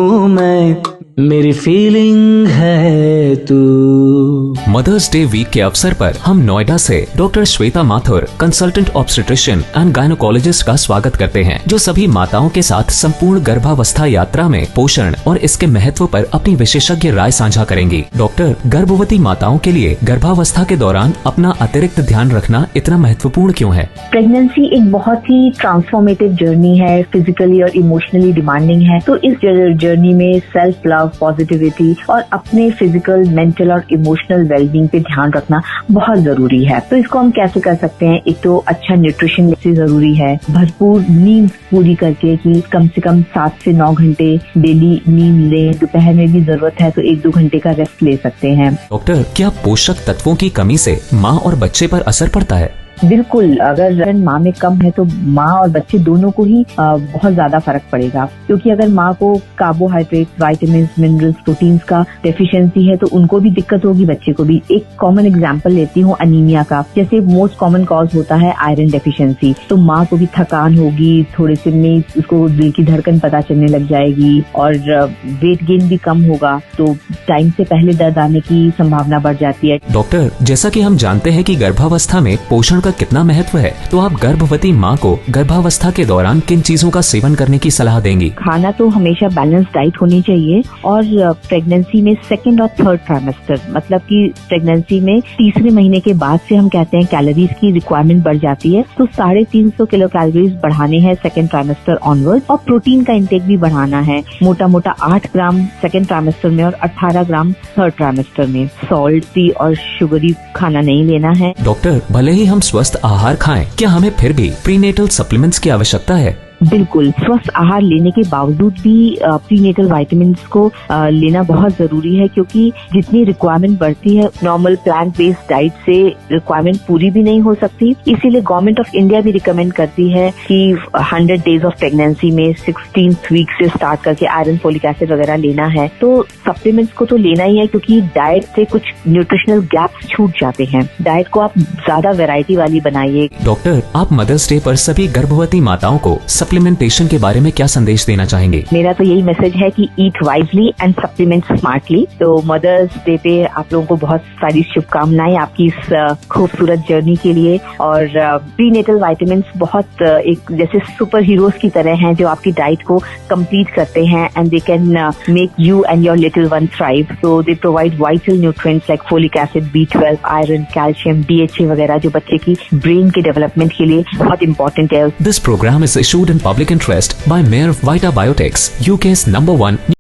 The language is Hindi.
मैं, मेरी फीलिंग है तू। मदर्स डे वीक के अवसर पर हम नोएडा से doctor Shweta Mathur, consultant obstetrician and gynaecologist का स्वागत करते हैं, जो सभी माताओं के साथ संपूर्ण गर्भावस्था यात्रा में पोषण और इसके महत्व पर अपनी विशेषज्ञ राय साझा करेंगी। डॉक्टर, गर्भवती माताओं के लिए गर्भावस्था के दौरान अपना अतिरिक्त ध्यान रखना इतना महत्वपूर्ण क्यों है? प्रेगनेंसी एक बहुत ही ट्रांसफॉर्मेटिव जर्नी है, फिजिकली और इमोशनली डिमांडिंग है। तो इस जर्नी में सेल्फ लव, पॉजिटिविटी और अपने फिजिकल, मेंटल और इमोशनल वेलबींग पे ध्यान रखना बहुत जरूरी है। तो इसको हम कैसे कर सकते हैं? एक तो अच्छा न्यूट्रिशन से जरूरी है, भरपूर नींद पूरी करके कि कम से कम 7 से 9 घंटे डेली नींद लें। दोपहर में भी जरूरत है तो 1-2 घंटे का रेस्ट ले सकते हैं। डॉक्टर, क्या पोषक तत्वों की कमी से माँ और बच्चे पर असर पड़ता है? बिल्कुल, अगर माँ में कम है तो माँ और बच्चे दोनों को ही बहुत ज्यादा फर्क पड़ेगा, क्योंकि अगर माँ को कार्बोहाइड्रेट, विटामिन, मिनरल्स, प्रोटीन्स का डेफिशिएंसी है तो उनको भी दिक्कत होगी, बच्चे को भी। एक कॉमन एग्जांपल लेती हूँ अनीमिया का। जैसे मोस्ट कॉमन कॉज होता है आयरन डेफिशिएंसी, तो माँ को भी थकान होगी, थोड़े से में उसको दिल की धड़कन पता चलने लग जाएगी और वेट गेन भी कम होगा, तो टाइम से पहले दर्द आने की संभावना बढ़ जाती है। डॉक्टर, जैसा कि हम जानते हैं कि गर्भावस्था में पोषण कितना महत्व है, तो आप गर्भवती माँ को गर्भावस्था के दौरान किन चीजों का सेवन करने की सलाह देंगी? खाना तो हमेशा बैलेंस डाइट होनी चाहिए, और प्रेगनेंसी में 2nd और 3rd ट्राइमेस्टर, मतलब कि प्रेगनेंसी में तीसरे महीने के बाद से हम कहते हैं कैलोरीज की रिक्वायरमेंट बढ़ जाती है, तो 350 किलो कैलोरीज बढ़ाने हैं 2nd ट्राइमेस्टर ऑनवर्ड। और प्रोटीन का इंटेक भी बढ़ाना है, मोटा मोटा 8 ग्राम 2nd ट्राइमेस्टर में और 18 ग्राम 3rd ट्राइमेस्टर में। सॉल्टी और शुगरी खाना नहीं लेना है। डॉक्टर, भले ही हम स्वस्थ आहार खाएं, क्या हमें फिर भी प्रीनेटल सप्लीमेंट्स की आवश्यकता है? बिल्कुल, स्वस्थ आहार लेने के बावजूद भी प्रीनेटल विटामिन्स को लेना बहुत जरूरी है, क्योंकि जितनी रिक्वायरमेंट बढ़ती है नॉर्मल प्लांट बेस्ड डाइट से रिक्वायरमेंट पूरी भी नहीं हो सकती। इसीलिए गवर्नमेंट ऑफ इंडिया भी रिकमेंड करती है कि 100 डेज ऑफ प्रेगनेंसी में 16th वीक से स्टार्ट करके आयरन, फोलिक एसिड वगैरह लेना है। तो सप्लीमेंट्स को तो लेना ही है, क्योंकि डाइट से कुछ न्यूट्रिशनल गैप्स छूट जाते हैं। डाइट को आप ज्यादा वेराइटी वाली बनाइए। डॉक्टर, आप मदर्स डे पर सभी गर्भवती माताओं को सप्लीमेंटेशन के बारे में क्या संदेश देना चाहेंगे? मेरा तो यही मैसेज है कि ईट वाइजली एंड सप्लीमेंट स्मार्टली। तो मदर्स डे पे आप लोगों को बहुत सारी शुभकामनाएं आपकी इस खूबसूरत जर्नी के लिए। और प्रीनेटल विटामिन्स बहुत एक जैसे सुपर हीरोज की तरह हैं, जो आपकी डाइट को कंप्लीट करते हैं and they can make you and your little one thrive. So they provide vital nutrients like folic acid, B12, iron, calcium, DHA वगैरह, जो बच्चे की ब्रेन के डेवलपमेंट के लिए बहुत इंपॉर्टेंट है। This program is issued in public interest by Mayor Vita Biotics, UK's #1